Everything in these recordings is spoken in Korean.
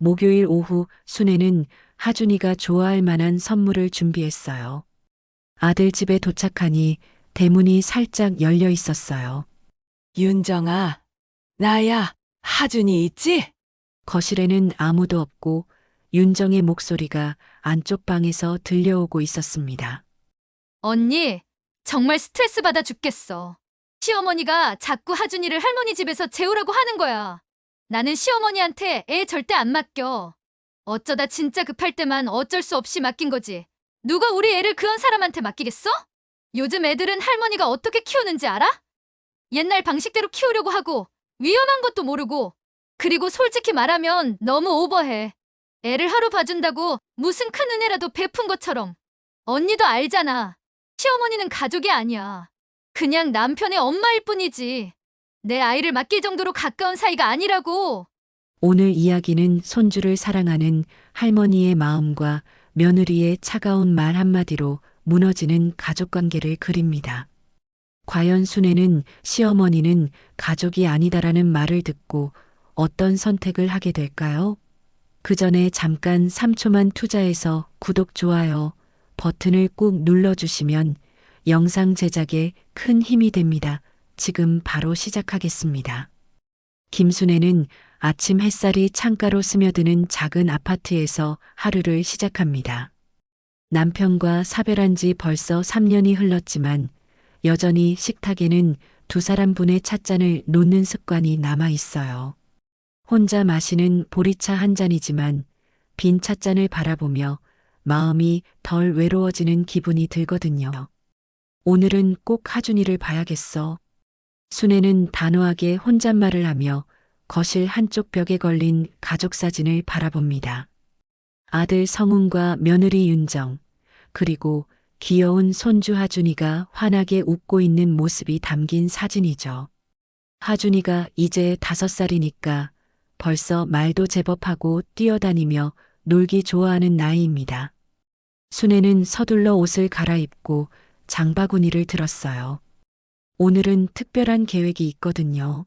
목요일 오후 순애는 하준이가 좋아할 만한 선물을 준비했어요. 아들 집에 도착하니 대문이 살짝 열려 있었어요. 윤정아, 나야, 하준이 있지? 거실에는 아무도 없고 윤정의 목소리가 안쪽 방에서 들려오고 있었습니다. 언니, 정말 스트레스 받아 죽겠어. 시어머니가 자꾸 하준이를 할머니 집에서 재우라고 하는 거야. 나는 시어머니한테 애 절대 안 맡겨. 어쩌다 진짜 급할 때만 어쩔 수 없이 맡긴 거지. 누가 우리 애를 그런 사람한테 맡기겠어? 요즘 애들은 할머니가 어떻게 키우는지 알아? 옛날 방식대로 키우려고 하고 위험한 것도 모르고, 그리고 솔직히 말하면 너무 오버해. 애를 하루 봐준다고 무슨 큰 은혜라도 베푼 것처럼. 언니도 알잖아. 시어머니는 가족이 아니야. 그냥 남편의 엄마일 뿐이지. 내 아이를 맡길 정도로 가까운 사이가 아니라고. 오늘 이야기는 손주를 사랑하는 할머니의 마음과 며느리의 차가운 말 한마디로 무너지는 가족관계를 그립니다. 과연 순애는 시어머니는 가족이 아니다라는 말을 듣고 어떤 선택을 하게 될까요? 그 전에 잠깐 3초만 투자해서 구독, 좋아요 버튼을 꾹 눌러주시면 영상 제작에 큰 힘이 됩니다. 지금 바로 시작하겠습니다. 김순애는 아침 햇살이 창가로 스며드는 작은 아파트에서 하루를 시작합니다. 남편과 사별한 지 벌써 3년이 흘렀지만 여전히 식탁에는 두 사람분의 찻잔을 놓는 습관이 남아 있어요. 혼자 마시는 보리차 한 잔이지만 빈 찻잔을 바라보며 마음이 덜 외로워지는 기분이 들거든요. 오늘은 꼭 하준이를 봐야겠어. 순애는 단호하게 혼잣말을 하며 거실 한쪽 벽에 걸린 가족 사진을 바라봅니다. 아들 성훈과 며느리 윤정, 그리고 귀여운 손주 하준이가 환하게 웃고 있는 모습이 담긴 사진이죠. 하준이가 이제 5살이니까 벌써 말도 제법 하고 뛰어다니며 놀기 좋아하는 나이입니다. 순애는 서둘러 옷을 갈아입고 장바구니를 들었어요. 오늘은 특별한 계획이 있거든요.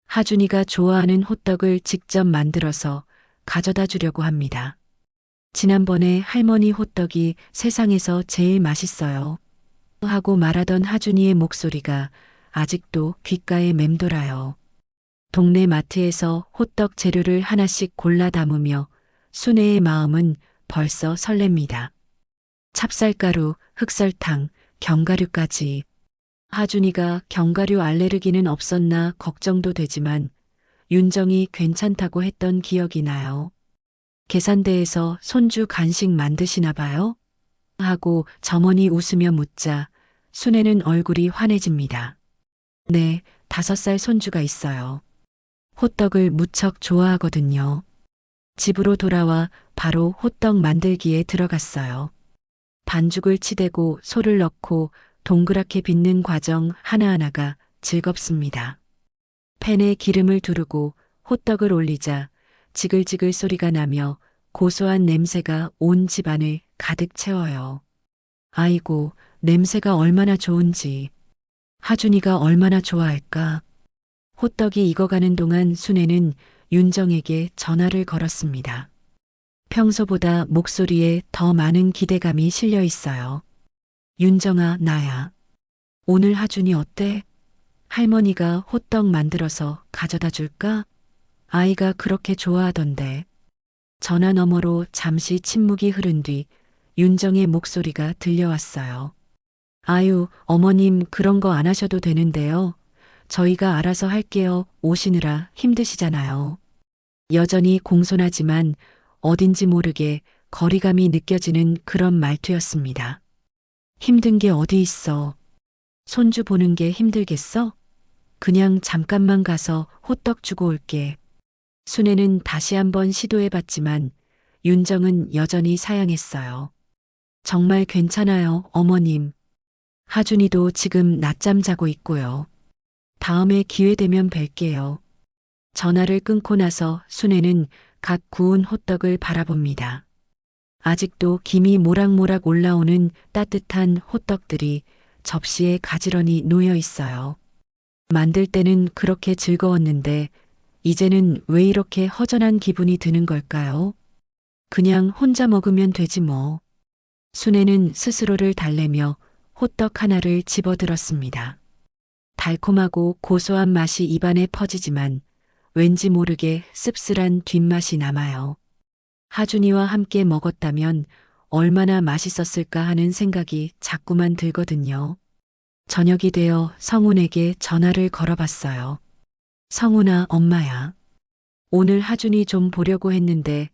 하준이가 좋아하는 호떡을 직접 만들어서 가져다 주려고 합니다. 지난번에 할머니 호떡이 세상에서 제일 맛있어요. 하고 말하던 하준이의 목소리가 아직도 귓가에 맴돌아요. 동네 마트에서 호떡 재료를 하나씩 골라 담으며 순애의 마음은 벌써 설렙니다. 찹쌀가루, 흑설탕, 견과류까지. 하준이가 견과류 알레르기는 없었나 걱정도 되지만 윤정이 괜찮다고 했던 기억이 나요. 계산대에서 손주 간식 만드시나 봐요? 하고 점원이 웃으며 묻자 순애는 얼굴이 환해집니다. 네, 5살 손주가 있어요. 호떡을 무척 좋아하거든요. 집으로 돌아와 바로 호떡 만들기에 들어갔어요. 반죽을 치대고 소를 넣고 동그랗게 빚는 과정 하나하나가 즐겁습니다. 팬에 기름을 두르고 호떡을 올리자 지글지글 소리가 나며 고소한 냄새가 온 집안을 가득 채워요. 아이고, 냄새가 얼마나 좋은지. 하준이가 얼마나 좋아할까. 호떡이 익어가는 동안 순애는 윤정에게 전화를 걸었습니다. 평소보다 목소리에 더 많은 기대감이 실려 있어요. 윤정아, 나야. 오늘 하준이 어때? 할머니가 호떡 만들어서 가져다 줄까? 아이가 그렇게 좋아하던데. 전화 너머로 잠시 침묵이 흐른 뒤 윤정의 목소리가 들려왔어요. 아유, 어머님 그런 거 안 하셔도 되는데요. 저희가 알아서 할게요. 오시느라 힘드시잖아요. 여전히 공손하지만 어딘지 모르게 거리감이 느껴지는 그런 말투였습니다. 힘든 게 어디 있어. 손주 보는 게 힘들겠어? 그냥 잠깐만 가서 호떡 주고 올게. 순애는 다시 한번 시도해봤지만 윤정은 여전히 사양했어요. 정말 괜찮아요, 어머님. 하준이도 지금 낮잠 자고 있고요. 다음에 기회 되면 뵐게요. 전화를 끊고 나서 순애는 갓 구운 호떡을 바라봅니다. 아직도 김이 모락모락 올라오는 따뜻한 호떡들이 접시에 가지런히 놓여 있어요. 만들 때는 그렇게 즐거웠는데 이제는 왜 이렇게 허전한 기분이 드는 걸까요? 그냥 혼자 먹으면 되지 뭐. 순애는 스스로를 달래며 호떡 하나를 집어들었습니다. 달콤하고 고소한 맛이 입안에 퍼지지만 왠지 모르게 씁쓸한 뒷맛이 남아요. 하준이와 함께 먹었다면 얼마나 맛있었을까 하는 생각이 자꾸만 들거든요. 저녁이 되어 성훈에게 전화를 걸어봤어요. 성훈아, 엄마야. 오늘 하준이 좀 보려고 했는데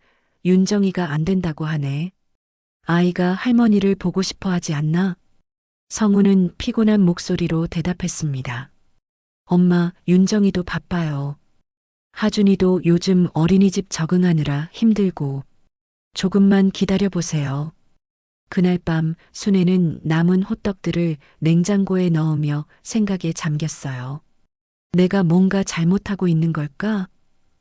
윤정이가 안 된다고 하네. 아이가 할머니를 보고 싶어 하지 않나? 성훈은 피곤한 목소리로 대답했습니다. 엄마, 윤정이도 바빠요. 하준이도 요즘 어린이집 적응하느라 힘들고. 조금만 기다려보세요. 그날 밤 순애는 남은 호떡들을 냉장고에 넣으며 생각에 잠겼어요. 내가 뭔가 잘못하고 있는 걸까?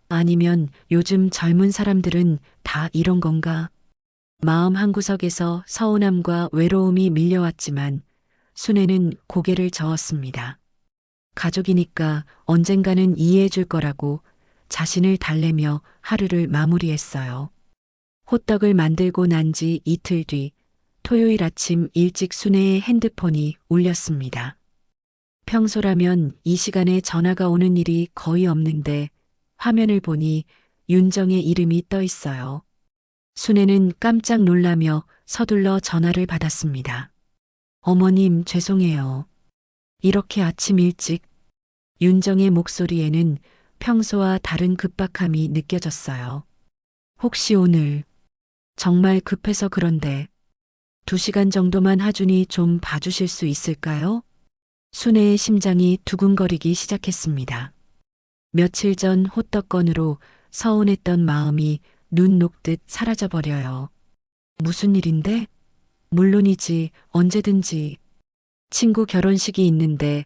아니면 요즘 젊은 사람들은 다 이런 건가? 마음 한구석에서 서운함과 외로움이 밀려왔지만 순애는 고개를 저었습니다. 가족이니까 언젠가는 이해해 줄 거라고 자신을 달래며 하루를 마무리했어요. 호떡을 만들고 난 지 이틀 뒤 토요일 아침 일찍 순애의 핸드폰이 울렸습니다. 평소라면 이 시간에 전화가 오는 일이 거의 없는데 화면을 보니 윤정의 이름이 떠 있어요. 순애는 깜짝 놀라며 서둘러 전화를 받았습니다. 어머님, 죄송해요. 이렇게 아침 일찍. 윤정의 목소리에는 평소와 다른 급박함이 느껴졌어요. 혹시 오늘 정말 급해서 그런데 2시간 정도만 하준이 좀 봐주실 수 있을까요? 순애의 심장이 두근거리기 시작했습니다. 며칠 전 호떡 건으로 서운했던 마음이 눈 녹듯 사라져버려요. 무슨 일인데? 물론이지, 언제든지. 친구 결혼식이 있는데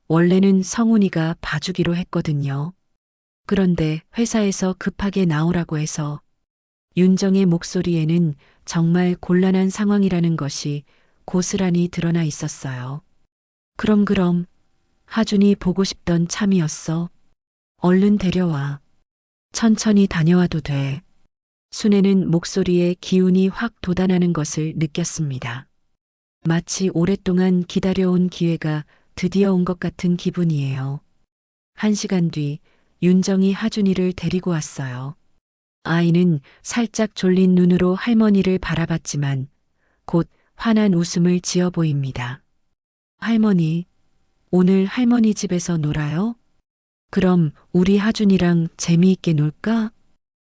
원래는 성훈이가 봐주기로 했거든요. 그런데 회사에서 급하게 나오라고 해서. 윤정의 목소리에는 정말 곤란한 상황이라는 것이 고스란히 드러나 있었어요. 그럼 하준이 보고 싶던 참이었어. 얼른 데려와. 천천히 다녀와도 돼. 순애는 목소리에 기운이 확 돋아나는 것을 느꼈습니다. 마치 오랫동안 기다려온 기회가 드디어 온 것 같은 기분이에요. 1시간 뒤 윤정이 하준이를 데리고 왔어요. 아이는 살짝 졸린 눈으로 할머니를 바라봤지만 곧 환한 웃음을 지어 보입니다. 할머니, 오늘 할머니 집에서 놀아요? 그럼 우리 하준이랑 재미있게 놀까?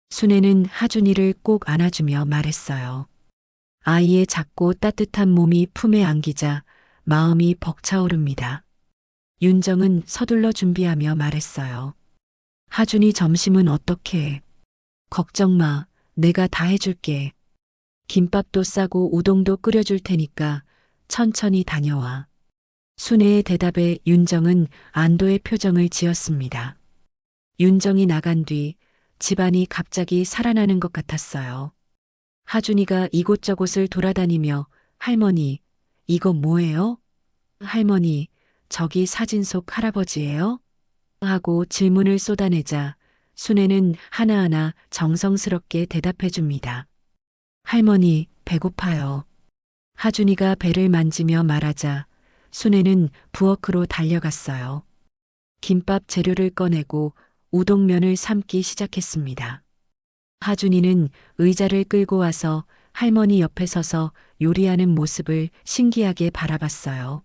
순애는 하준이를 꼭 안아주며 말했어요. 아이의 작고 따뜻한 몸이 품에 안기자 마음이 벅차오릅니다. 윤정은 서둘러 준비하며 말했어요. 하준이 점심은 어떻게 해? 걱정 마, 내가 다 해줄게. 김밥도 싸고 우동도 끓여줄 테니까 천천히 다녀와. 순애의 대답에 윤정은 안도의 표정을 지었습니다. 윤정이 나간 뒤 집안이 갑자기 살아나는 것 같았어요. 하준이가 이곳저곳을 돌아다니며 할머니, 이거 뭐예요? 할머니, 저기 사진 속 할아버지예요? 하고 질문을 쏟아내자 순애는 하나하나 정성스럽게 대답해 줍니다. 할머니, 배고파요. 하준이가 배를 만지며 말하자 순애는 부엌으로 달려갔어요. 김밥 재료를 꺼내고 우동면을 삶기 시작했습니다. 하준이는 의자를 끌고 와서 할머니 옆에 서서 요리하는 모습을 신기하게 바라봤어요.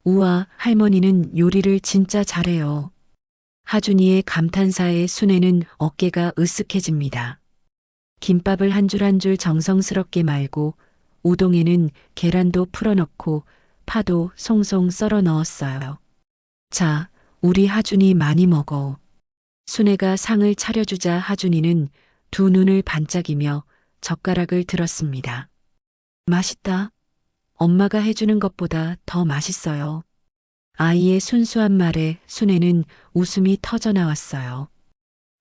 우와, 할머니는 요리를 진짜 잘해요. 하준이의 감탄사에 순애는 어깨가 으쓱해집니다. 김밥을 한 줄 한 줄 정성스럽게 말고 우동에는 계란도 풀어넣고 파도 송송 썰어 넣었어요. 자, 우리 하준이 많이 먹어. 순애가 상을 차려주자 하준이는 두 눈을 반짝이며 젓가락을 들었습니다. 맛있다. 엄마가 해주는 것보다 더 맛있어요. 아이의 순수한 말에 순애는 웃음이 터져 나왔어요.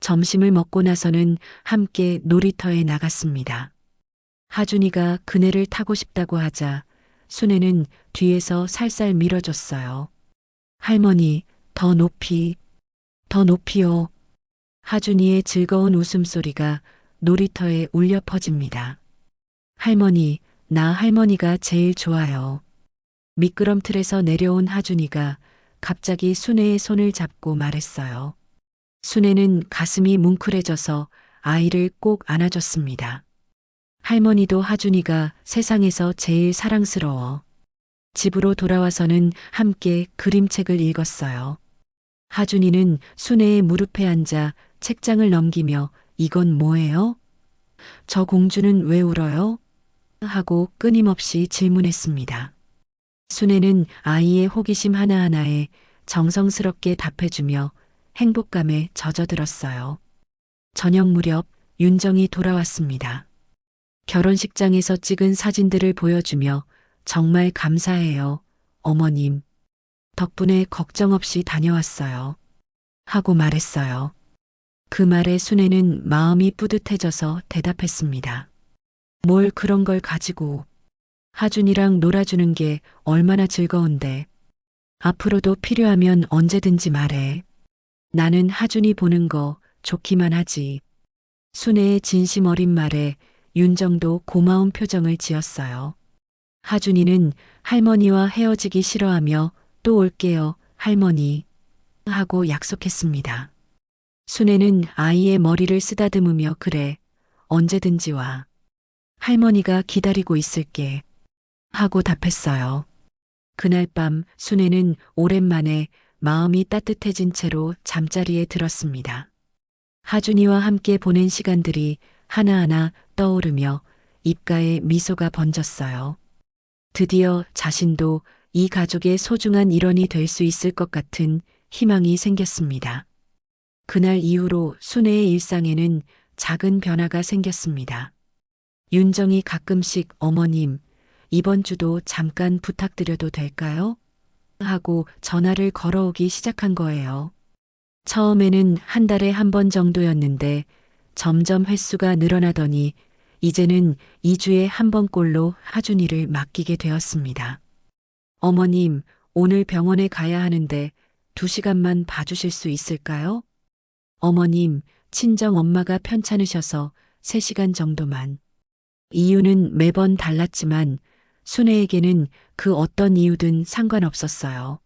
점심을 먹고 나서는 함께 놀이터에 나갔습니다. 하준이가 그네를 타고 싶다고 하자 순애는 뒤에서 살살 밀어줬어요. 할머니, 더 높이, 더 높이요. 하준이의 즐거운 웃음소리가 놀이터에 울려 퍼집니다. 할머니, 나 할머니가 제일 좋아요. 미끄럼틀에서 내려온 하준이가 갑자기 순애의 손을 잡고 말했어요. 순애는 가슴이 뭉클해져서 아이를 꼭 안아줬습니다. 할머니도 하준이가 세상에서 제일 사랑스러워. 집으로 돌아와서는 함께 그림책을 읽었어요. 하준이는 순애의 무릎에 앉아 책장을 넘기며 이건 뭐예요? 저 공주는 왜 울어요? 하고 끊임없이 질문했습니다. 순애는 아이의 호기심 하나하나에 정성스럽게 답해주며 행복감에 젖어들었어요. 저녁 무렵 윤정이 돌아왔습니다. 결혼식장에서 찍은 사진들을 보여주며 정말 감사해요, 어머님. 덕분에 걱정 없이 다녀왔어요. 하고 말했어요. 그 말에 순애는 마음이 뿌듯해져서 대답했습니다. 뭘 그런 걸 가지고. 하준이랑 놀아주는 게 얼마나 즐거운데. 앞으로도 필요하면 언제든지 말해. 나는 하준이 보는 거 좋기만 하지. 순애의 진심 어린 말에 윤정도 고마운 표정을 지었어요. 하준이는 할머니와 헤어지기 싫어하며 또 올게요, 할머니. 하고 약속했습니다. 순애는 아이의 머리를 쓰다듬으며 그래, 언제든지 와. 할머니가 기다리고 있을게. 하고 답했어요. 그날 밤 순애는 오랜만에 마음이 따뜻해진 채로 잠자리에 들었습니다. 하준이와 함께 보낸 시간들이 하나하나 떠오르며 입가에 미소가 번졌어요. 드디어 자신도 이 가족의 소중한 일원이 될 수 있을 것 같은 희망이 생겼습니다. 그날 이후로 순애의 일상에는 작은 변화가 생겼습니다. 윤정이 가끔씩 어머님, 이번 주도 잠깐 부탁드려도 될까요? 하고 전화를 걸어오기 시작한 거예요. 처음에는 한 달에 한 번 정도였는데 점점 횟수가 늘어나더니 이제는 2주에 한 번꼴로 하준이를 맡기게 되었습니다. 어머님, 오늘 병원에 가야 하는데 2시간만 봐주실 수 있을까요? 어머님, 친정 엄마가 편찮으셔서 3시간 정도만. 이유는 매번 달랐지만 순애에게는 그 어떤 이유든 상관없었어요.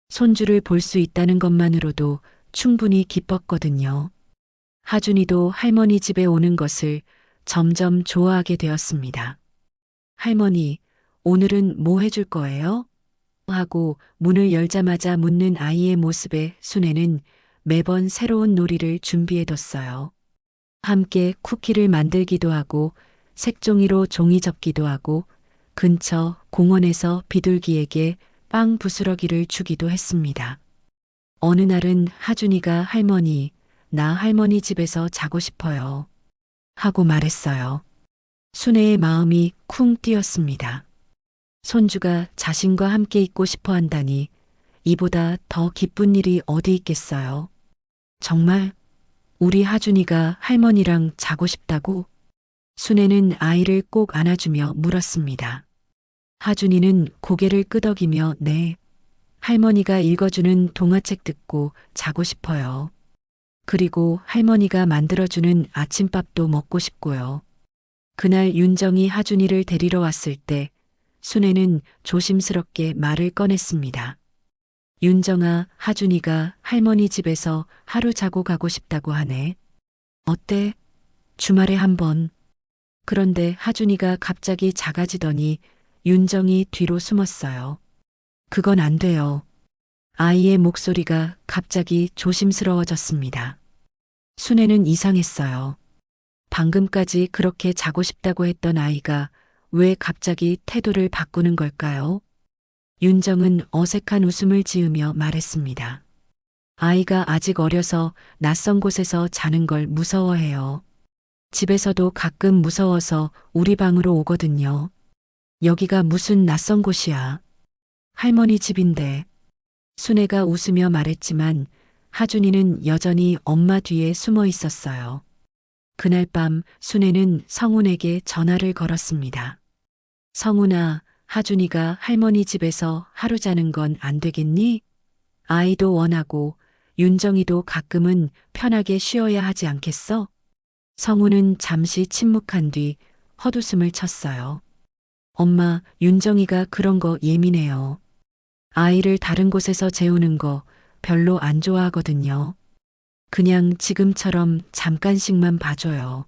손주를 볼 수 있다는 것만으로도 충분히 기뻤거든요. 하준이도 할머니 집에 오는 것을 점점 좋아하게 되었습니다. 할머니, 오늘은 뭐 해줄 거예요? 하고 문을 열자마자 묻는 아이의 모습에 순애는 매번 새로운 놀이를 준비해뒀어요. 함께 쿠키를 만들기도 하고 색종이로 종이 접기도 하고 근처 공원에서 비둘기에게 빵 부스러기를 주기도 했습니다. 어느 날은 하준이가 할머니, 나 할머니 집에서 자고 싶어요. 하고 말했어요. 순애의 마음이 쿵 뛰었습니다. 손주가 자신과 함께 있고 싶어 한다니 이보다 더 기쁜 일이 어디 있겠어요. 정말 우리 하준이가 할머니랑 자고 싶다고? 순애는 아이를 꼭 안아주며 물었습니다. 하준이는 고개를 끄덕이며 네. 할머니가 읽어주는 동화책 듣고 자고 싶어요. 그리고 할머니가 만들어주는 아침밥도 먹고 싶고요. 그날 윤정이 하준이를 데리러 왔을 때 순애는 조심스럽게 말을 꺼냈습니다. 윤정아, 하준이가 할머니 집에서 하루 자고 가고 싶다고 하네. 어때? 주말에 한번. 그런데 하준이가 갑자기 작아지더니 윤정이 뒤로 숨었어요. 그건 안 돼요. 아이의 목소리가 갑자기 조심스러워졌습니다. 순애는 이상했어요. 방금까지 그렇게 자고 싶다고 했던 아이가 왜 갑자기 태도를 바꾸는 걸까요? 윤정은 어색한 웃음을 지으며 말했습니다. 아이가 아직 어려서 낯선 곳에서 자는 걸 무서워해요. 집에서도 가끔 무서워서 우리 방으로 오거든요. 여기가 무슨 낯선 곳이야. 할머니 집인데. 순애가 웃으며 말했지만 하준이는 여전히 엄마 뒤에 숨어 있었어요. 그날 밤 순애는 성훈에게 전화를 걸었습니다. 성훈아, 하준이가 할머니 집에서 하루 자는 건 안 되겠니? 아이도 원하고 윤정이도 가끔은 편하게 쉬어야 하지 않겠어? 성우는 잠시 침묵한 뒤 헛웃음을 쳤어요. 엄마, 윤정이가 그런 거 예민해요. 아이를 다른 곳에서 재우는 거 별로 안 좋아하거든요. 그냥 지금처럼 잠깐씩만 봐줘요.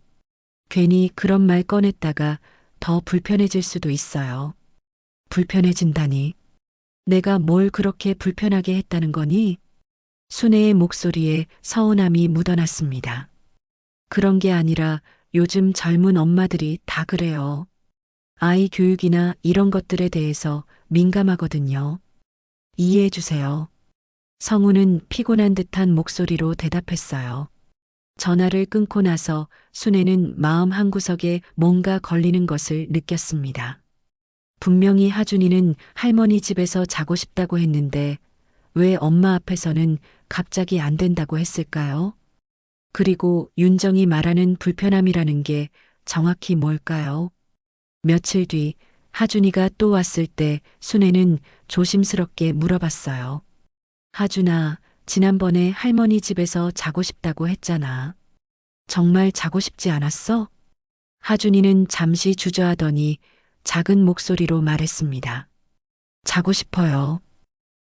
괜히 그런 말 꺼냈다가 더 불편해질 수도 있어요. 불편해진다니. 내가 뭘 그렇게 불편하게 했다는 거니? 순애의 목소리에 서운함이 묻어났습니다. 그런 게 아니라 요즘 젊은 엄마들이 다 그래요. 아이 교육이나 이런 것들에 대해서 민감하거든요. 이해해 주세요. 성우는 피곤한 듯한 목소리로 대답했어요. 전화를 끊고 나서 순애는 마음 한구석에 뭔가 걸리는 것을 느꼈습니다. 분명히 하준이는 할머니 집에서 자고 싶다고 했는데 왜 엄마 앞에서는 갑자기 안 된다고 했을까요? 그리고 윤정이 말하는 불편함이라는 게 정확히 뭘까요? 며칠 뒤 하준이가 또 왔을 때 순애는 조심스럽게 물어봤어요. 하준아, 지난번에 할머니 집에서 자고 싶다고 했잖아. 정말 자고 싶지 않았어? 하준이는 잠시 주저하더니 작은 목소리로 말했습니다. 자고 싶어요.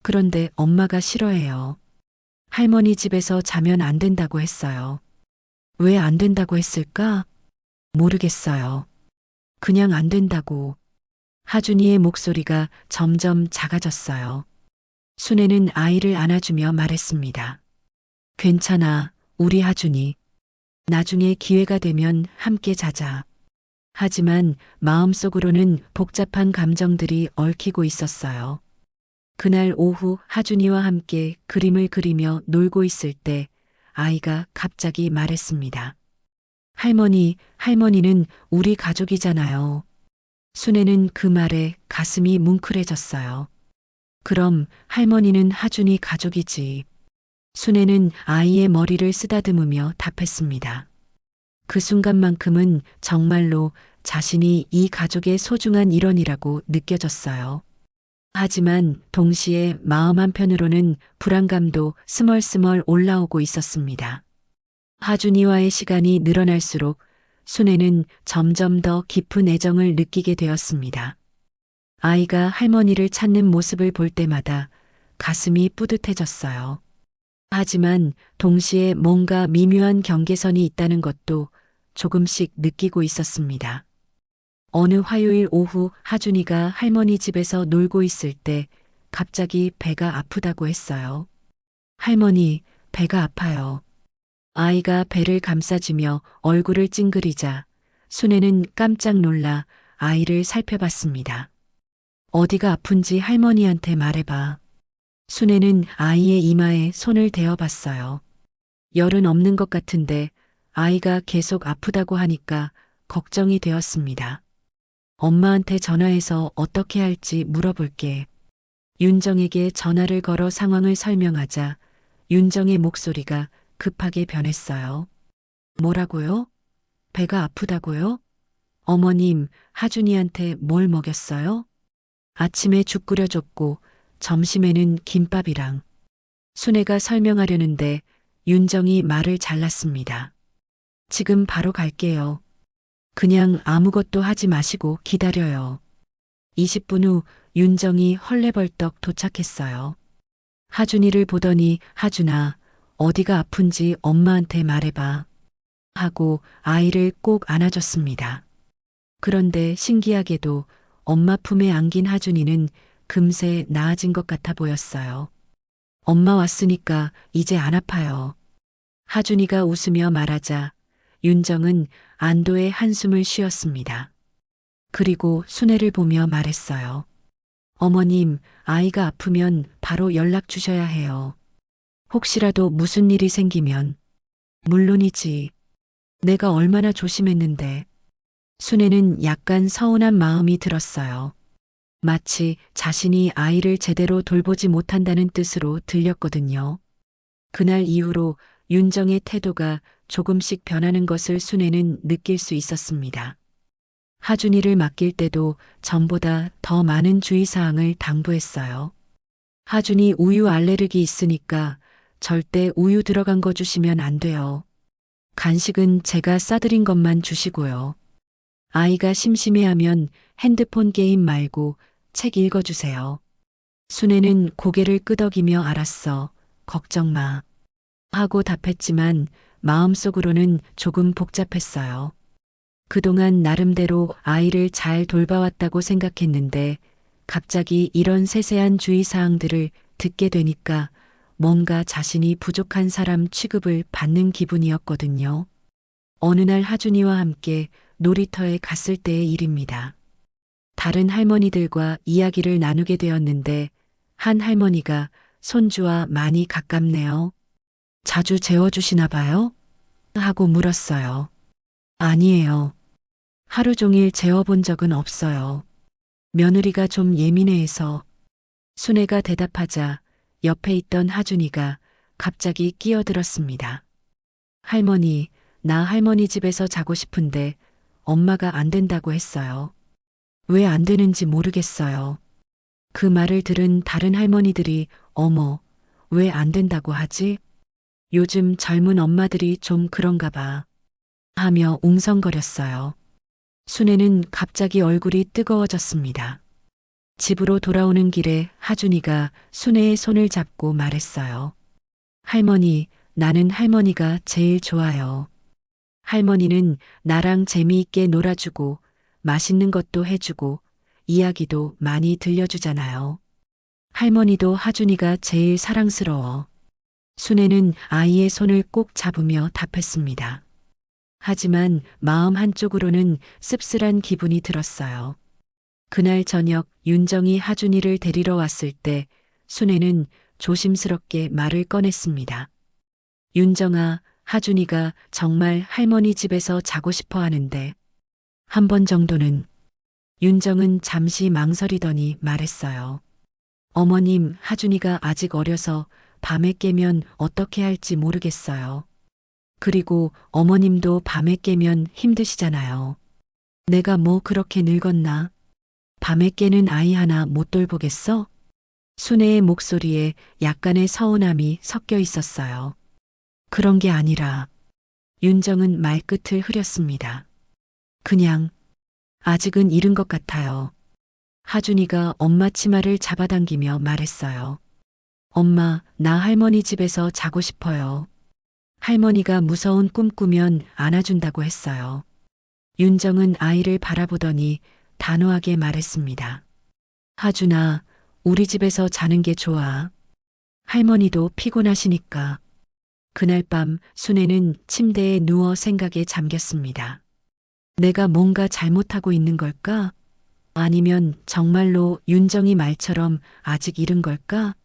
그런데 엄마가 싫어해요. 할머니 집에서 자면 안 된다고 했어요. 왜 안 된다고 했을까? 모르겠어요. 그냥 안 된다고. 하준이의 목소리가 점점 작아졌어요. 순애는 아이를 안아주며 말했습니다. 괜찮아, 우리 하준이. 나중에 기회가 되면 함께 자자. 하지만 마음속으로는 복잡한 감정들이 얽히고 있었어요. 그날 오후 하준이와 함께 그림을 그리며 놀고 있을 때 아이가 갑자기 말했습니다. 할머니는 우리 가족이잖아요. 순애는 그 말에 가슴이 뭉클해졌어요. 그럼 할머니는 하준이 가족이지. 순애는 아이의 머리를 쓰다듬으며 답했습니다. 그 순간만큼은 정말로 자신이 이 가족의 소중한 일원이라고 느껴졌어요. 하지만 동시에 마음 한편으로는 불안감도 스멀스멀 올라오고 있었습니다. 하준이와의 시간이 늘어날수록 순애는 점점 더 깊은 애정을 느끼게 되었습니다. 아이가 할머니를 찾는 모습을 볼 때마다 가슴이 뿌듯해졌어요. 하지만 동시에 뭔가 미묘한 경계선이 있다는 것도 조금씩 느끼고 있었습니다. 어느 화요일 오후 하준이가 할머니 집에서 놀고 있을 때 갑자기 배가 아프다고 했어요. 할머니, 배가 아파요. 아이가 배를 감싸주며 얼굴을 찡그리자 순애는 깜짝 놀라 아이를 살펴봤습니다. 어디가 아픈지 할머니한테 말해봐. 순애는 아이의 이마에 손을 대어봤어요. 열은 없는 것 같은데 아이가 계속 아프다고 하니까 걱정이 되었습니다. 엄마한테 전화해서 어떻게 할지 물어볼게. 윤정에게 전화를 걸어 상황을 설명하자 윤정의 목소리가 급하게 변했어요. 뭐라고요? 배가 아프다고요? 어머님, 하준이한테 뭘 먹였어요? 아침에 죽 끓여줬고 점심에는 김밥이랑. 순애가 설명하려는데 윤정이 말을 잘랐습니다. 지금 바로 갈게요. 그냥 아무것도 하지 마시고 기다려요. 20분 후 윤정이 헐레벌떡 도착했어요. 하준이를 보더니 하준아, 어디가 아픈지 엄마한테 말해봐. 하고 아이를 꼭 안아줬습니다. 그런데 신기하게도 엄마 품에 안긴 하준이는 금세 나아진 것 같아 보였어요. 엄마 왔으니까 이제 안 아파요. 하준이가 웃으며 말하자 윤정은 안도의 한숨을 쉬었습니다. 그리고 순애를 보며 말했어요. 어머님, 아이가 아프면 바로 연락 주셔야 해요. 혹시라도 무슨 일이 생기면. 물론이지. 내가 얼마나 조심했는데. 순애는 약간 서운한 마음이 들었어요. 마치 자신이 아이를 제대로 돌보지 못한다는 뜻으로 들렸거든요. 그날 이후로 윤정의 태도가 조금씩 변하는 것을 순애는 느낄 수 있었습니다. 하준이를 맡길 때도 전보다 더 많은 주의사항을 당부했어요. 하준이 우유 알레르기 있으니까 절대 우유 들어간 거 주시면 안 돼요. 간식은 제가 싸드린 것만 주시고요. 아이가 심심해하면 핸드폰 게임 말고 책 읽어주세요. 순애는 고개를 끄덕이며 알았어. 걱정 마. 하고 답했지만 마음속으로는 조금 복잡했어요. 그동안 나름대로 아이를 잘 돌봐왔다고 생각했는데 갑자기 이런 세세한 주의사항들을 듣게 되니까 뭔가 자신이 부족한 사람 취급을 받는 기분이었거든요. 어느 날 하준이와 함께 놀이터에 갔을 때의 일입니다. 다른 할머니들과 이야기를 나누게 되었는데 한 할머니가 손주와 많이 가깝네요. 자주 재워주시나 봐요? 하고 물었어요. 아니에요. 하루 종일 재워본 적은 없어요. 며느리가 좀 예민해해서. 순애가 대답하자 옆에 있던 하준이가 갑자기 끼어들었습니다. 할머니, 나 할머니 집에서 자고 싶은데 엄마가 안 된다고 했어요. 왜 안 되는지 모르겠어요. 그 말을 들은 다른 할머니들이 어머, 왜 안 된다고 하지? 요즘 젊은 엄마들이 좀 그런가 봐. 하며 웅성거렸어요. 순애는 갑자기 얼굴이 뜨거워졌습니다. 집으로 돌아오는 길에 하준이가 순애의 손을 잡고 말했어요. 할머니, 나는 할머니가 제일 좋아요. 할머니는 나랑 재미있게 놀아주고 맛있는 것도 해주고 이야기도 많이 들려주잖아요. 할머니도 하준이가 제일 사랑스러워. 순애는 아이의 손을 꼭 잡으며 답했습니다. 하지만 마음 한쪽으로는 씁쓸한 기분이 들었어요. 그날 저녁 윤정이 하준이를 데리러 왔을 때 순애는 조심스럽게 말을 꺼냈습니다. 윤정아, 하준이가 정말 할머니 집에서 자고 싶어 하는데 한 번 정도는. 윤정은 잠시 망설이더니 말했어요. 어머님, 하준이가 아직 어려서 밤에 깨면 어떻게 할지 모르겠어요. 그리고 어머님도 밤에 깨면 힘드시잖아요. 내가 뭐 그렇게 늙었나? 밤에 깨는 아이 하나 못 돌보겠어? 순애의 목소리에 약간의 서운함이 섞여 있었어요. 그런 게 아니라 윤정은 말끝을 흐렸습니다. 그냥 아직은 이른 것 같아요. 하준이가 엄마 치마를 잡아당기며 말했어요. 엄마, 나 할머니 집에서 자고 싶어요. 할머니가 무서운 꿈 꾸면 안아준다고 했어요. 윤정은 아이를 바라보더니 단호하게 말했습니다. 하준아, 우리 집에서 자는 게 좋아. 할머니도 피곤하시니까. 그날 밤 순애는 침대에 누워 생각에 잠겼습니다. 내가 뭔가 잘못하고 있는 걸까? 아니면 정말로 윤정이 말처럼 아직 이른 걸까?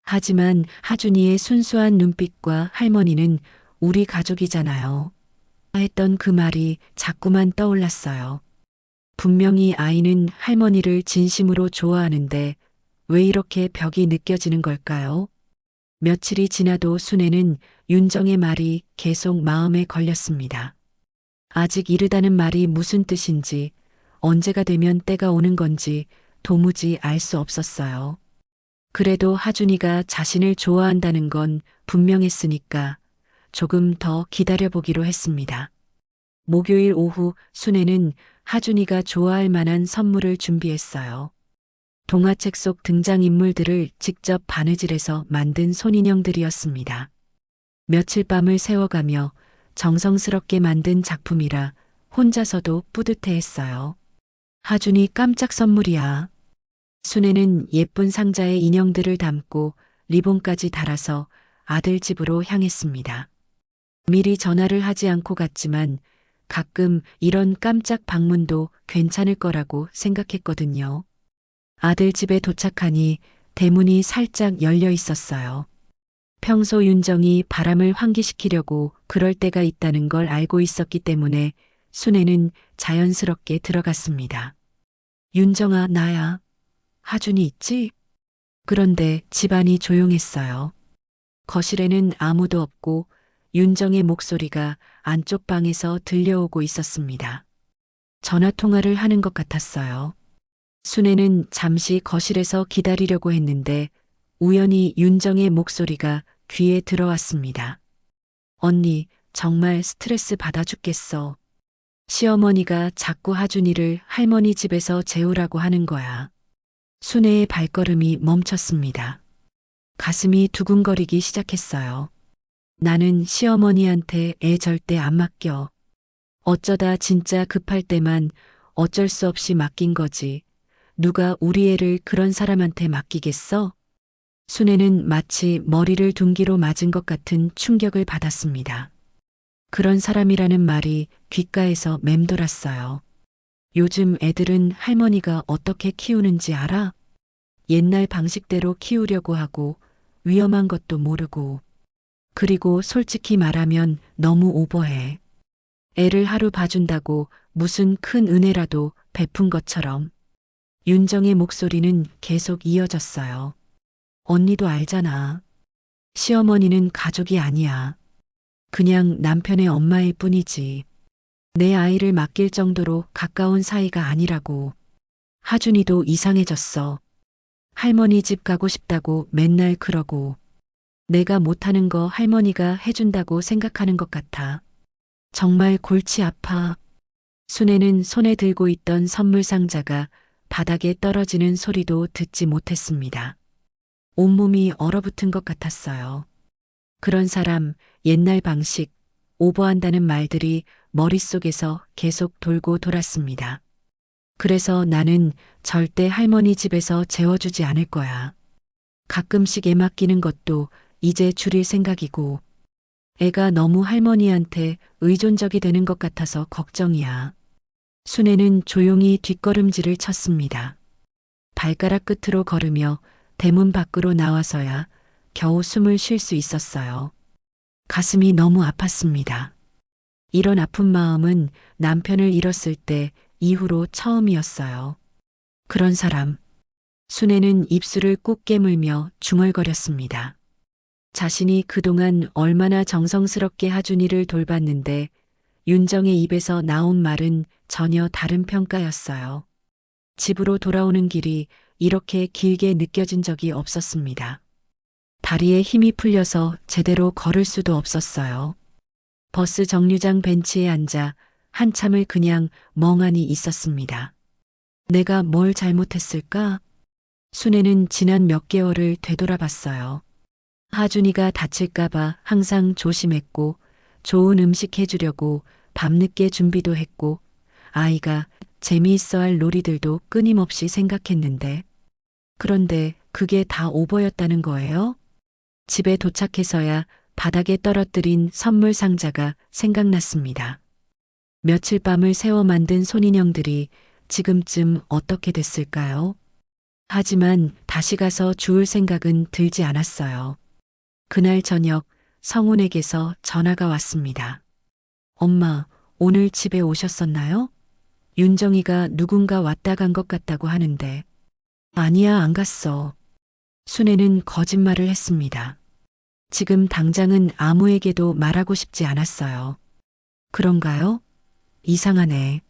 하지만 하준이의 순수한 눈빛과 할머니는 우리 가족이잖아요. 했던 그 말이 자꾸만 떠올랐어요. 분명히 아이는 할머니를 진심으로 좋아하는데 왜 이렇게 벽이 느껴지는 걸까요? 며칠이 지나도 순애는 윤정의 말이 계속 마음에 걸렸습니다. 아직 이르다는 말이 무슨 뜻인지, 언제가 되면 때가 오는 건지 도무지 알 수 없었어요. 그래도 하준이가 자신을 좋아한다는 건 분명했으니까 조금 더 기다려보기로 했습니다. 목요일 오후 순애는 하준이가 좋아할 만한 선물을 준비했어요. 동화책 속 등장인물들을 직접 바느질해서 만든 손인형들이었습니다. 며칠 밤을 새워가며 정성스럽게 만든 작품이라 혼자서도 뿌듯해했어요. 하준이 깜짝 선물이야. 순애는 예쁜 상자에 인형들을 담고 리본까지 달아서 아들 집으로 향했습니다. 미리 전화를 하지 않고 갔지만 가끔 이런 깜짝 방문도 괜찮을 거라고 생각했거든요. 아들 집에 도착하니 대문이 살짝 열려 있었어요. 평소 윤정이 바람을 환기시키려고 그럴 때가 있다는 걸 알고 있었기 때문에 순애는 자연스럽게 들어갔습니다. 윤정아, 나야. 하준이 있지? 그런데 집안이 조용했어요. 거실에는 아무도 없고 윤정의 목소리가 안쪽 방에서 들려오고 있었습니다. 전화 통화를 하는 것 같았어요. 순애는 잠시 거실에서 기다리려고 했는데 우연히 윤정의 목소리가 귀에 들어왔습니다. 언니, 정말 스트레스 받아 죽겠어. 시어머니가 자꾸 하준이를 할머니 집에서 재우라고 하는 거야. 순애의 발걸음이 멈췄습니다. 가슴이 두근거리기 시작했어요. 나는 시어머니한테 애 절대 안 맡겨. 어쩌다 진짜 급할 때만 어쩔 수 없이 맡긴 거지. 누가 우리 애를 그런 사람한테 맡기겠어? 순애는 마치 머리를 둔기로 맞은 것 같은 충격을 받았습니다. 그런 사람이라는 말이 귓가에서 맴돌았어요. 요즘 애들은 할머니가 어떻게 키우는지 알아? 옛날 방식대로 키우려고 하고 위험한 것도 모르고. 그리고 솔직히 말하면 너무 오버해. 애를 하루 봐준다고 무슨 큰 은혜라도 베푼 것처럼. 윤정의 목소리는 계속 이어졌어요. 언니도 알잖아. 시어머니는 가족이 아니야. 그냥 남편의 엄마일 뿐이지. 내 아이를 맡길 정도로 가까운 사이가 아니라고. 하준이도 이상해졌어. 할머니 집 가고 싶다고 맨날 그러고. 내가 못하는 거 할머니가 해준다고 생각하는 것 같아. 정말 골치 아파. 순애는 손에 들고 있던 선물 상자가 바닥에 떨어지는 소리도 듣지 못했습니다. 온몸이 얼어붙은 것 같았어요. 그런 사람, 옛날 방식, 오버한다는 말들이 머릿속에서 계속 돌고 돌았습니다. 그래서 나는 절대 할머니 집에서 재워주지 않을 거야. 가끔씩 애 맡기는 것도 이제 줄일 생각이고, 애가 너무 할머니한테 의존적이 되는 것 같아서 걱정이야. 순애는 조용히 뒷걸음질을 쳤습니다. 발가락 끝으로 걸으며 대문 밖으로 나와서야 겨우 숨을 쉴 수 있었어요. 가슴이 너무 아팠습니다. 이런 아픈 마음은 남편을 잃었을 때 이후로 처음이었어요. 그런 사람. 순애는 입술을 꾹 깨물며 중얼거렸습니다. 자신이 그동안 얼마나 정성스럽게 하준이를 돌봤는데 윤정의 입에서 나온 말은 전혀 다른 평가였어요. 집으로 돌아오는 길이 이렇게 길게 느껴진 적이 없었습니다. 다리에 힘이 풀려서 제대로 걸을 수도 없었어요. 버스 정류장 벤치에 앉아 한참을 그냥 멍하니 있었습니다. 내가 뭘 잘못했을까? 순애는 지난 몇 개월을 되돌아봤어요. 하준이가 다칠까봐 항상 조심했고, 좋은 음식 해주려고 밤늦게 준비도 했고, 아이가 재미있어 할 놀이들도 끊임없이 생각했는데, 그런데 그게 다 오버였다는 거예요? 집에 도착해서야 바닥에 떨어뜨린 선물 상자가 생각났습니다. 며칠 밤을 새워 만든 손인형들이 지금쯤 어떻게 됐을까요? 하지만 다시 가서 주울 생각은 들지 않았어요. 그날 저녁 성훈에게서 전화가 왔습니다. 엄마, 오늘 집에 오셨었나요? 윤정이가 누군가 왔다 간 것 같다고 하는데. 아니야, 안 갔어. 순애는 거짓말을 했습니다. 지금 당장은 아무에게도 말하고 싶지 않았어요. 그런가요? 이상하네.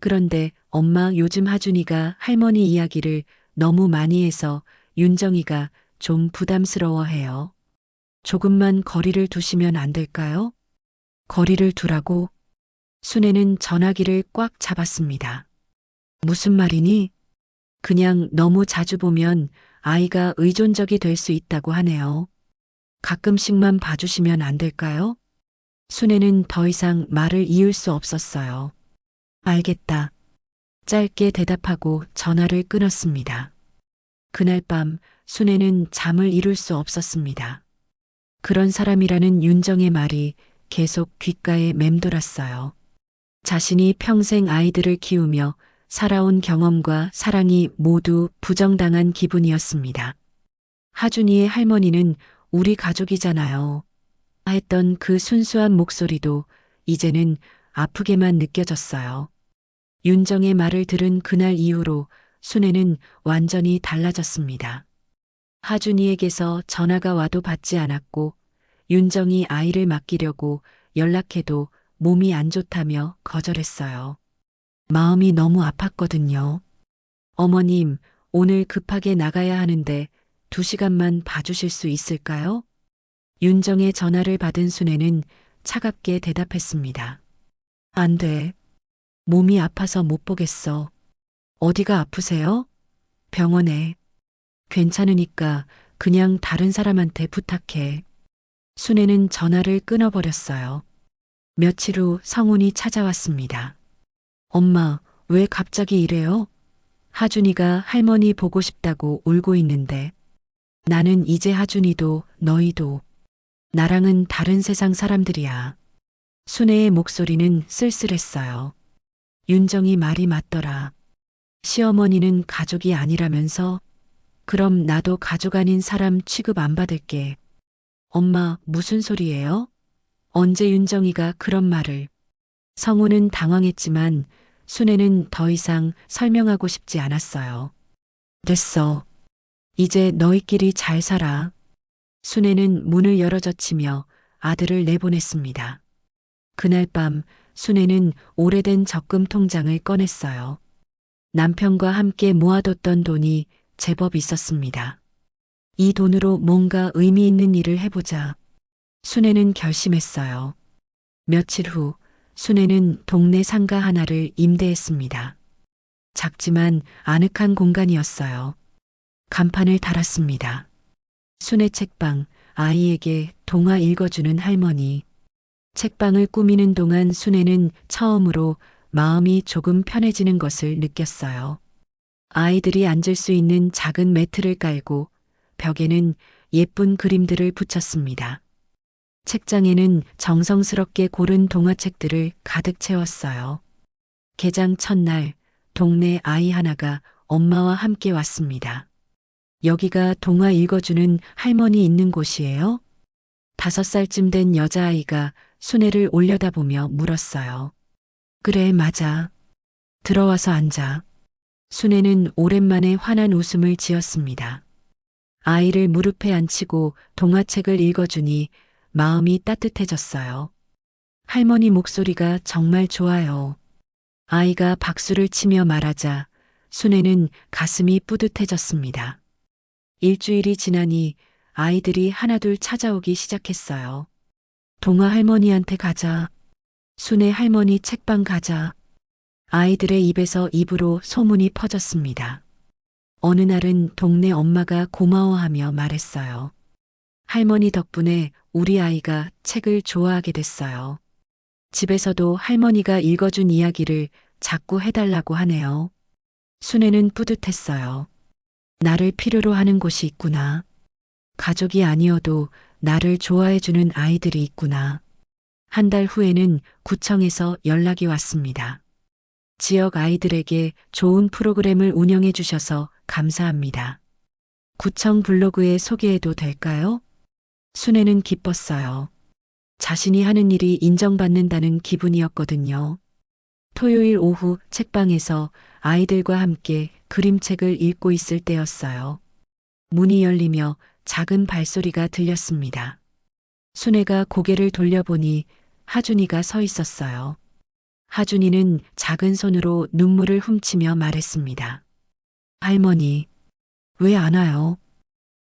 그런데 엄마, 요즘 하준이가 할머니 이야기를 너무 많이 해서 윤정이가 좀 부담스러워해요. 조금만 거리를 두시면 안 될까요? 거리를 두라고? 순애는 전화기를 꽉 잡았습니다. 무슨 말이니? 그냥 너무 자주 보면 아이가 의존적이 될 수 있다고 하네요. 가끔씩만 봐주시면 안 될까요? 순애는 더 이상 말을 이을 수 없었어요. 알겠다. 짧게 대답하고 전화를 끊었습니다. 그날 밤 순애는 잠을 이룰 수 없었습니다. 그런 사람이라는 윤정의 말이 계속 귓가에 맴돌았어요. 자신이 평생 아이들을 키우며 살아온 경험과 사랑이 모두 부정당한 기분이었습니다. 하준이의 할머니는 우리 가족이잖아요. 했던 그 순수한 목소리도 이제는 아프게만 느껴졌어요. 윤정의 말을 들은 그날 이후로 순애는 완전히 달라졌습니다. 하준이에게서 전화가 와도 받지 않았고 윤정이 아이를 맡기려고 연락해도 몸이 안 좋다며 거절했어요. 마음이 너무 아팠거든요. 어머님, 오늘 급하게 나가야 하는데 2시간만 봐주실 수 있을까요? 윤정의 전화를 받은 순애는 차갑게 대답했습니다. 안 돼. 몸이 아파서 못 보겠어. 어디가 아프세요? 병원에. 괜찮으니까 그냥 다른 사람한테 부탁해. 순애는 전화를 끊어버렸어요. 며칠 후 성훈이 찾아왔습니다. 엄마, 왜 갑자기 이래요? 하준이가 할머니 보고 싶다고 울고 있는데. 나는 이제 하준이도 너희도 나랑은 다른 세상 사람들이야. 순애의 목소리는 쓸쓸했어요. 윤정이 말이 맞더라. 시어머니는 가족이 아니라면서? 그럼 나도 가족 아닌 사람 취급 안 받을게. 엄마, 무슨 소리예요? 언제 윤정이가 그런 말을. 성우는 당황했지만 순애는 더 이상 설명하고 싶지 않았어요. 됐어. 이제 너희끼리 잘 살아. 순애는 문을 열어젖히며 아들을 내보냈습니다. 그날 밤 순애는 오래된 적금 통장을 꺼냈어요. 남편과 함께 모아뒀던 돈이 제법 있었습니다. 이 돈으로 뭔가 의미 있는 일을 해보자. 순애는 결심했어요. 며칠 후 순애는 동네 상가 하나를 임대했습니다. 작지만 아늑한 공간이었어요. 간판을 달았습니다. 순애 책방, 아이에게 동화 읽어주는 할머니. 책방을 꾸미는 동안 순애는 처음으로 마음이 조금 편해지는 것을 느꼈어요. 아이들이 앉을 수 있는 작은 매트를 깔고 벽에는 예쁜 그림들을 붙였습니다. 책장에는 정성스럽게 고른 동화책들을 가득 채웠어요. 개장 첫날 동네 아이 하나가 엄마와 함께 왔습니다. 여기가 동화 읽어주는 할머니 있는 곳이에요? 5살쯤 된 여자아이가 순애를 올려다보며 물었어요. 그래, 맞아. 들어와서 앉아. 순애는 오랜만에 환한 웃음을 지었습니다. 아이를 무릎에 앉히고 동화책을 읽어주니 마음이 따뜻해졌어요. 할머니 목소리가 정말 좋아요. 아이가 박수를 치며 말하자 순애는 가슴이 뿌듯해졌습니다. 일주일이 지나니 아이들이 하나둘 찾아오기 시작했어요. 동화 할머니한테 가자. 순애 할머니 책방 가자. 아이들의 입에서 입으로 소문이 퍼졌습니다. 어느 날은 동네 엄마가 고마워하며 말했어요. 할머니 덕분에 우리 아이가 책을 좋아하게 됐어요. 집에서도 할머니가 읽어준 이야기를 자꾸 해달라고 하네요. 순애는 뿌듯했어요. 나를 필요로 하는 곳이 있구나. 가족이 아니어도 나를 좋아해주는 아이들이 있구나. 한 달 후에는 구청에서 연락이 왔습니다. 지역 아이들에게 좋은 프로그램을 운영해 주셔서 감사합니다. 구청 블로그에 소개해도 될까요? 순애는 기뻤어요. 자신이 하는 일이 인정받는다는 기분이었거든요. 토요일 오후 책방에서 아이들과 함께 그림책을 읽고 있을 때였어요. 문이 열리며 작은 발소리가 들렸습니다. 순애가 고개를 돌려보니 하준이가 서 있었어요. 하준이는 작은 손으로 눈물을 훔치며 말했습니다. 할머니, 왜 안 와요?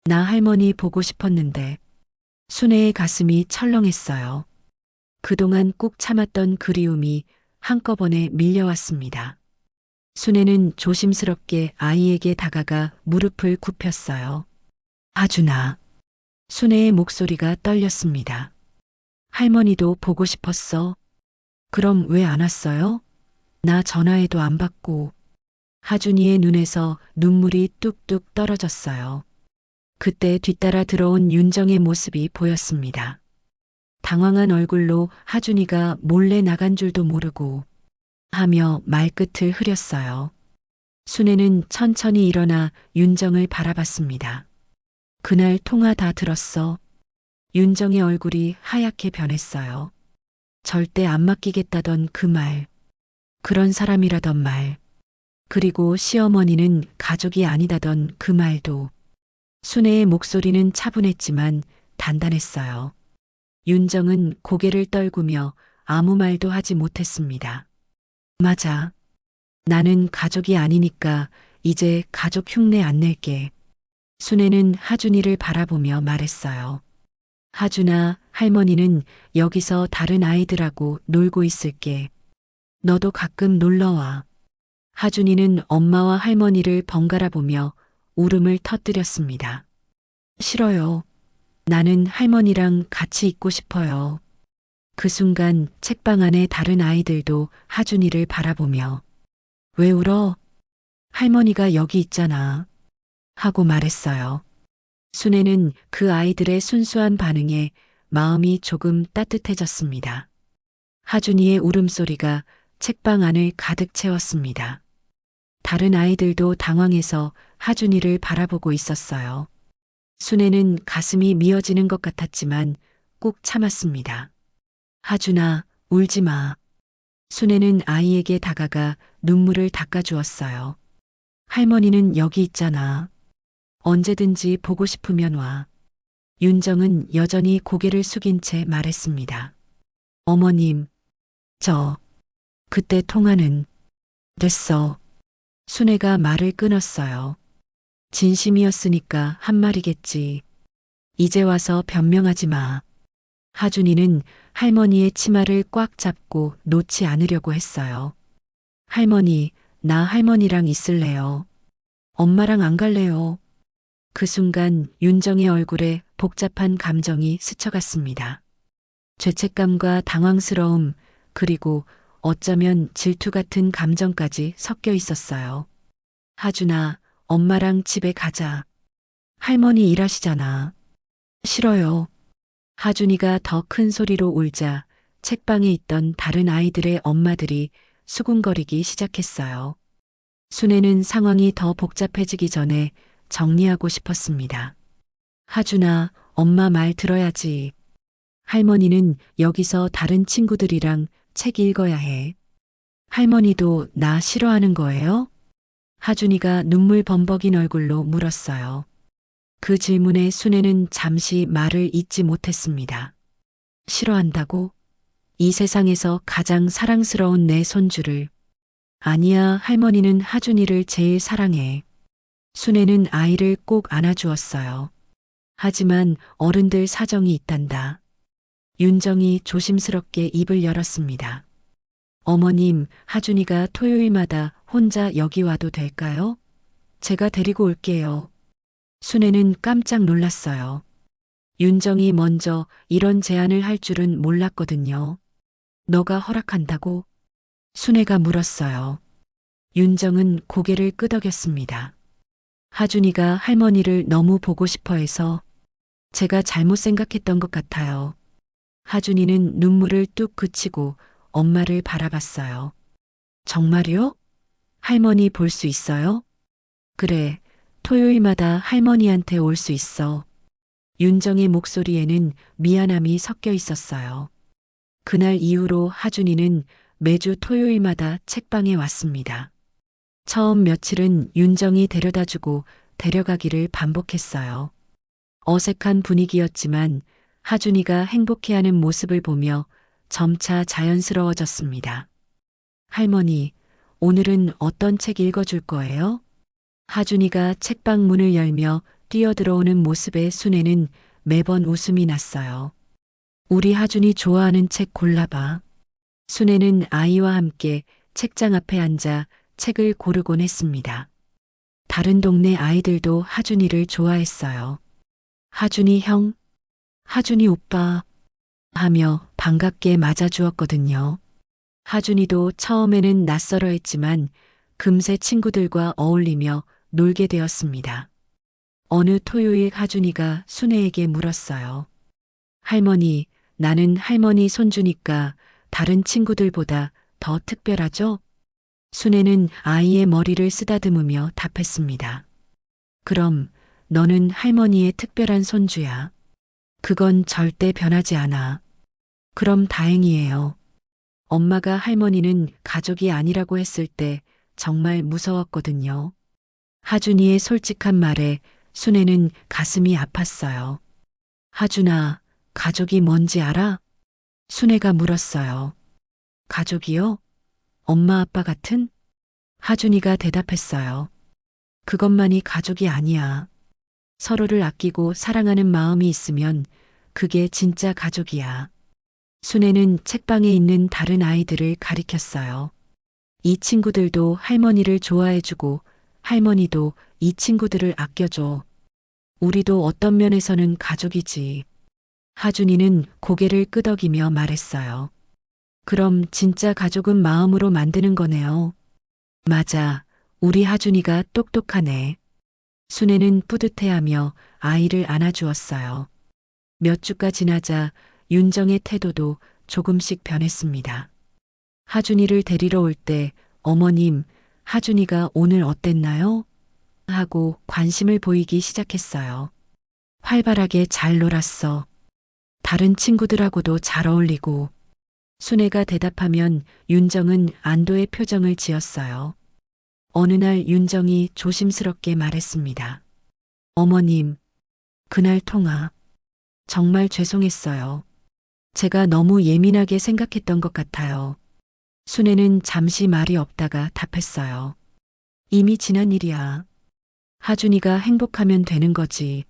나 할머니 보고 싶었는데. 순애의 가슴이 철렁했어요. 그동안 꾹 참았던 그리움이 한꺼번에 밀려왔습니다. 순애는 조심스럽게 아이에게 다가가 무릎을 굽혔어요. 하준아. 순애의 목소리가 떨렸습니다. 할머니도 보고 싶었어. 그럼 왜 안 왔어요? 나 전화해도 안 받고. 하준이의 눈에서 눈물이 뚝뚝 떨어졌어요. 그때 뒤따라 들어온 윤정의 모습이 보였습니다. 당황한 얼굴로 하준이가 몰래 나간 줄도 모르고 하며 말끝을 흐렸어요. 순애는 천천히 일어나 윤정을 바라봤습니다. 그날 통화 다 들었어. 윤정의 얼굴이 하얗게 변했어요. 절대 안 맡기겠다던 그 말. 그런 사람이라던 말. 그리고 시어머니는 가족이 아니다던 그 말도. 순애의 목소리는 차분했지만 단단했어요. 윤정은 고개를 떨구며 아무 말도 하지 못했습니다. 맞아. 나는 가족이 아니니까 이제 가족 흉내 안 낼게. 순애는 하준이를 바라보며 말했어요. 하준아, 할머니는 여기서 다른 아이들하고 놀고 있을게. 너도 가끔 놀러와. 하준이는 엄마와 할머니를 번갈아 보며 울음을 터뜨렸습니다. 싫어요. 나는 할머니랑 같이 있고 싶어요. 그 순간 책방 안의 다른 아이들도 하준이를 바라보며 왜 울어? 할머니가 여기 있잖아. 하고 말했어요. 순애는 그 아이들의 순수한 반응에 마음이 조금 따뜻해졌습니다. 하준이의 울음소리가 책방 안을 가득 채웠습니다. 다른 아이들도 당황해서 하준이를 바라보고 있었어요. 순애는 가슴이 미어지는 것 같았지만 꾹 참았습니다. 하준아, 울지 마. 순애는 아이에게 다가가 눈물을 닦아주었어요. 할머니는 여기 있잖아. 언제든지 보고 싶으면 와. 윤정은 여전히 고개를 숙인 채 말했습니다. 어머님, 그때 통화는 됐어. 순애가 말을 끊었어요. 진심이었으니까 한 말이겠지. 이제 와서 변명하지 마. 하준이는 할머니의 치마를 꽉 잡고 놓지 않으려고 했어요. 할머니, 나 할머니랑 있을래요. 엄마랑 안 갈래요. 그 순간 윤정의 얼굴에 복잡한 감정이 스쳐갔습니다. 죄책감과 당황스러움, 그리고 어쩌면 질투 같은 감정까지 섞여 있었어요. 하준아, 엄마랑 집에 가자. 할머니 일하시잖아. 싫어요. 하준이가 더 큰 소리로 울자 책방에 있던 다른 아이들의 엄마들이 수군거리기 시작했어요. 순애는 상황이 더 복잡해지기 전에 정리하고 싶었습니다. 하준아, 엄마 말 들어야지. 할머니는 여기서 다른 친구들이랑 책 읽어야 해. 할머니도 나 싫어하는 거예요? 하준이가 눈물 범벅인 얼굴로 물었어요. 그 질문에 순애는 잠시 말을 잇지 못했습니다. 싫어한다고? 이 세상에서 가장 사랑스러운 내 손주를. 아니야, 할머니는 하준이를 제일 사랑해. 순애는 아이를 꼭 안아주었어요. 하지만 어른들 사정이 있단다. 윤정이 조심스럽게 입을 열었습니다. 어머님, 하준이가 토요일마다 혼자 여기 와도 될까요? 제가 데리고 올게요. 순애는 깜짝 놀랐어요. 윤정이 먼저 이런 제안을 할 줄은 몰랐거든요. 너가 허락한다고? 순애가 물었어요. 윤정은 고개를 끄덕였습니다. 하준이가 할머니를 너무 보고 싶어 해서 제가 잘못 생각했던 것 같아요. 하준이는 눈물을 뚝 그치고 엄마를 바라봤어요. 정말요? 할머니 볼 수 있어요? 그래, 토요일마다 할머니한테 올 수 있어. 윤정의 목소리에는 미안함이 섞여 있었어요. 그날 이후로 하준이는 매주 토요일마다 책방에 왔습니다. 처음 며칠은 윤정이 데려다주고 데려가기를 반복했어요. 어색한 분위기였지만 하준이가 행복해하는 모습을 보며 점차 자연스러워졌습니다. 할머니, 오늘은 어떤 책 읽어줄 거예요? 하준이가 책방 문을 열며 뛰어들어오는 모습에 순애는 매번 웃음이 났어요. 우리 하준이 좋아하는 책 골라봐. 순애는 아이와 함께 책장 앞에 앉아 책을 고르곤 했습니다. 다른 동네 아이들도 하준이를 좋아했어요. 하준이 형, 하준이 오빠 하며 반갑게 맞아주었거든요. 하준이도 처음에는 낯설어 했지만 금세 친구들과 어울리며 놀게 되었습니다. 어느 토요일 하준이가 순애에게 물었어요. 할머니, 나는 할머니 손주니까 다른 친구들보다 더 특별하죠? 순애는 아이의 머리를 쓰다듬으며 답했습니다. 그럼 너는 할머니의 특별한 손주야. 그건 절대 변하지 않아. 그럼 다행이에요. 엄마가 할머니는 가족이 아니라고 했을 때 정말 무서웠거든요. 하준이의 솔직한 말에 순애는 가슴이 아팠어요. 하준아, 가족이 뭔지 알아? 순애가 물었어요. 가족이요? 엄마 아빠 같은? 하준이가 대답했어요. 그것만이 가족이 아니야. 서로를 아끼고 사랑하는 마음이 있으면 그게 진짜 가족이야. 순애는 책방에 있는 다른 아이들을 가리켰어요. 이 친구들도 할머니를 좋아해주고 할머니도 이 친구들을 아껴줘. 우리도 어떤 면에서는 가족이지. 하준이는 고개를 끄덕이며 말했어요. 그럼 진짜 가족은 마음으로 만드는 거네요. 맞아. 우리 하준이가 똑똑하네. 순애는 뿌듯해하며 아이를 안아주었어요. 몇 주가 지나자 윤정의 태도도 조금씩 변했습니다. 하준이를 데리러 올 때 어머님, 하준이가 오늘 어땠나요? 하고 관심을 보이기 시작했어요. 활발하게 잘 놀았어. 다른 친구들하고도 잘 어울리고. 순애가 대답하면 윤정은 안도의 표정을 지었어요. 어느 날 윤정이 조심스럽게 말했습니다. 어머님, 그날 통화. 정말 죄송했어요. 제가 너무 예민하게 생각했던 것 같아요. 순애는 잠시 말이 없다가 답했어요. 이미 지난 일이야. 하준이가 행복하면 되는 거지.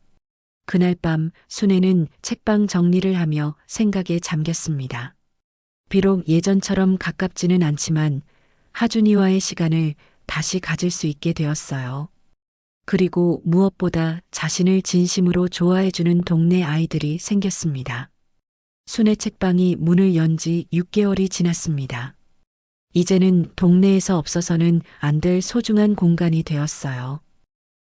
그날 밤 순애는 책방 정리를 하며 생각에 잠겼습니다. 비록 예전처럼 가깝지는 않지만 하준이와의 시간을 다시 가질 수 있게 되었어요. 그리고 무엇보다 자신을 진심으로 좋아해주는 동네 아이들이 생겼습니다. 순애 책방이 문을 연 지 6개월이 지났습니다. 이제는 동네에서 없어서는 안 될 소중한 공간이 되었어요.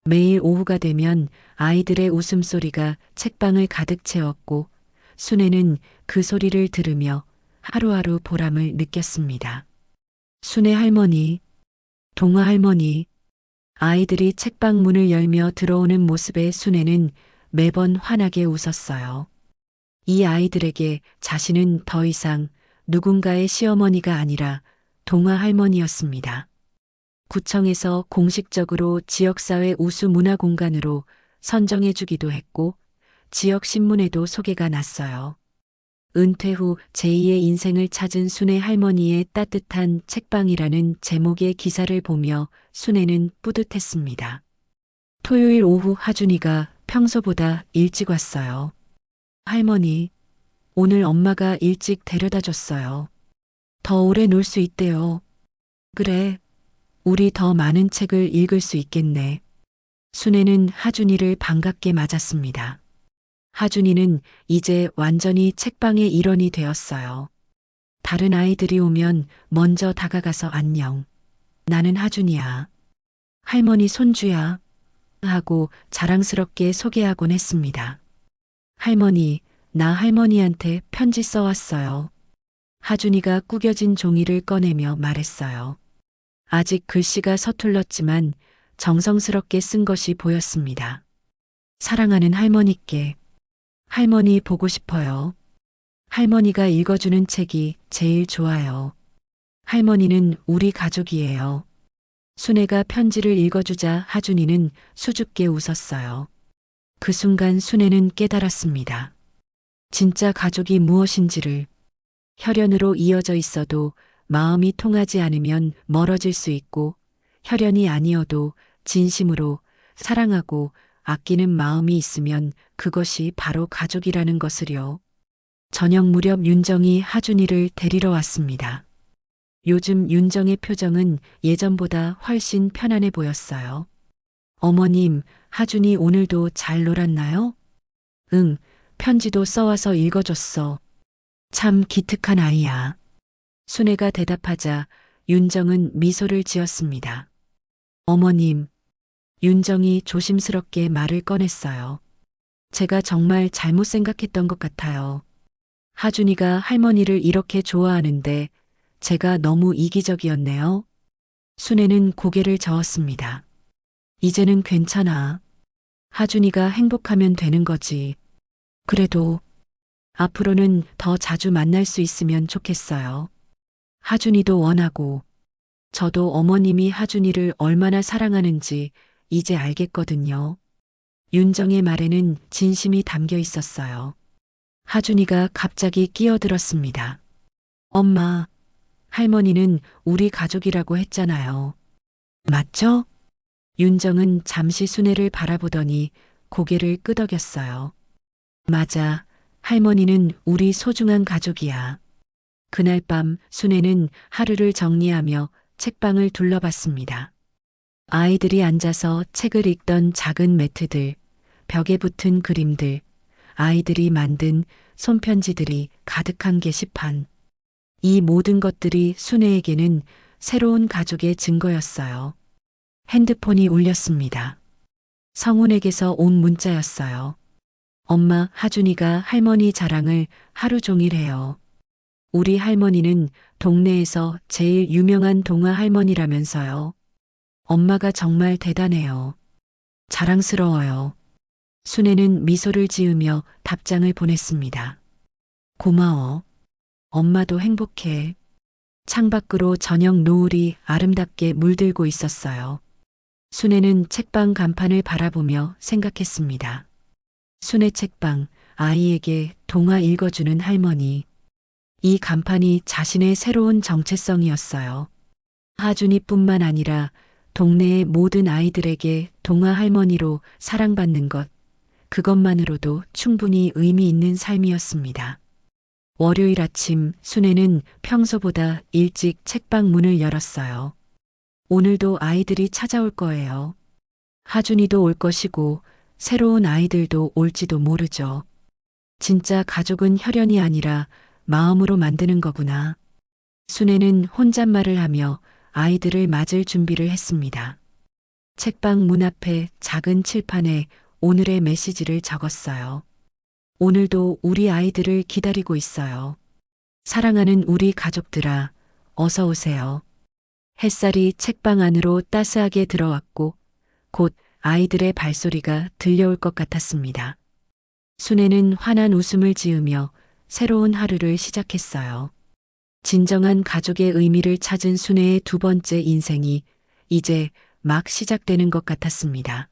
매일 오후가 되면 아이들의 웃음소리가 책방을 가득 채웠고 순애는 그 소리를 들으며 하루하루 보람을 느꼈습니다. 순애 할머니, 동화 할머니, 아이들이 책방 문을 열며 들어오는 모습에 순애는 매번 환하게 웃었어요. 이 아이들에게 자신은 더 이상 누군가의 시어머니가 아니라 동화 할머니였습니다. 구청에서 공식적으로 지역사회 우수 문화공간으로 선정해주기도 했고 지역 신문에도 소개가 났어요. 은퇴 후 제2의 인생을 찾은 순애 할머니의 따뜻한 책방이라는 제목의 기사를 보며 순애는 뿌듯했습니다. 토요일 오후 하준이가 평소보다 일찍 왔어요. 할머니, 오늘 엄마가 일찍 데려다 줬어요. 더 오래 놀 수 있대요. 그래, 우리 더 많은 책을 읽을 수 있겠네. 순애는 하준이를 반갑게 맞았습니다. 하준이는 이제 완전히 책방의 일원이 되었어요. 다른 아이들이 오면 먼저 다가가서 안녕. 나는 하준이야. 할머니 손주야. 하고 자랑스럽게 소개하곤 했습니다. 할머니, 나 할머니한테 편지 써왔어요. 하준이가 구겨진 종이를 꺼내며 말했어요. 아직 글씨가 서툴렀지만 정성스럽게 쓴 것이 보였습니다. 사랑하는 할머니께. 할머니 보고 싶어요. 할머니가 읽어주는 책이 제일 좋아요. 할머니는 우리 가족이에요. 순애가 편지를 읽어주자 하준이는 수줍게 웃었어요. 그 순간 순애는 깨달았습니다. 진짜 가족이 무엇인지를. 혈연으로 이어져 있어도 마음이 통하지 않으면 멀어질 수 있고 혈연이 아니어도 진심으로 사랑하고 아끼는 마음이 있으면 그것이 바로 가족이라는 것을요. 저녁 무렵 윤정이 하준이를 데리러 왔습니다. 요즘 윤정의 표정은 예전보다 훨씬 편안해 보였어요. 어머님, 하준이 오늘도 잘 놀았나요? 응, 편지도 써와서 읽어줬어. 참 기특한 아이야. 순애가 대답하자 윤정은 미소를 지었습니다. 어머님, 윤정이 조심스럽게 말을 꺼냈어요. 제가 정말 잘못 생각했던 것 같아요. 하준이가 할머니를 이렇게 좋아하는데 제가 너무 이기적이었네요. 순애는 고개를 저었습니다. 이제는 괜찮아. 하준이가 행복하면 되는 거지. 그래도 앞으로는 더 자주 만날 수 있으면 좋겠어요. 하준이도 원하고 저도 어머님이 하준이를 얼마나 사랑하는지 이제 알겠거든요. 윤정의 말에는 진심이 담겨 있었어요. 하준이가 갑자기 끼어들었습니다. 엄마, 할머니는 우리 가족이라고 했잖아요. 맞죠? 윤정은 잠시 순애를 바라보더니 고개를 끄덕였어요. 맞아. 할머니는 우리 소중한 가족이야. 그날 밤 순애는 하루를 정리하며 책방을 둘러봤습니다. 아이들이 앉아서 책을 읽던 작은 매트들, 벽에 붙은 그림들, 아이들이 만든 손편지들이 가득한 게시판. 이 모든 것들이 순애에게는 새로운 가족의 증거였어요. 핸드폰이 울렸습니다. 성훈에게서 온 문자였어요. 엄마, 하준이가 할머니 자랑을 하루 종일 해요. 우리 할머니는 동네에서 제일 유명한 동화 할머니라면서요. 엄마가 정말 대단해요. 자랑스러워요. 순애는 미소를 지으며 답장을 보냈습니다. 고마워. 엄마도 행복해. 창밖으로 저녁 노을이 아름답게 물들고 있었어요. 순애는 책방 간판을 바라보며 생각했습니다. 순애 책방, 아이에게 동화 읽어주는 할머니. 이 간판이 자신의 새로운 정체성이었어요. 하준이뿐만 아니라 동네의 모든 아이들에게 동화 할머니로 사랑받는 것, 그것만으로도 충분히 의미 있는 삶이었습니다. 월요일 아침 순애는 평소보다 일찍 책방 문을 열었어요. 오늘도 아이들이 찾아올 거예요. 하준이도 올 것이고 새로운 아이들도 올지도 모르죠. 진짜 가족은 혈연이 아니라 마음으로 만드는 거구나. 순애는 혼잣말을 하며 아이들을 맞을 준비를 했습니다. 책방 문 앞에 작은 칠판에 오늘의 메시지를 적었어요. 오늘도 우리 아이들을 기다리고 있어요. 사랑하는 우리 가족들아, 어서 오세요. 햇살이 책방 안으로 따스하게 들어왔고 곧 아이들의 발소리가 들려올 것 같았습니다. 순애는 환한 웃음을 지으며 새로운 하루를 시작했어요. 진정한 가족의 의미를 찾은 순애의 두 번째 인생이 이제 막 시작되는 것 같았습니다.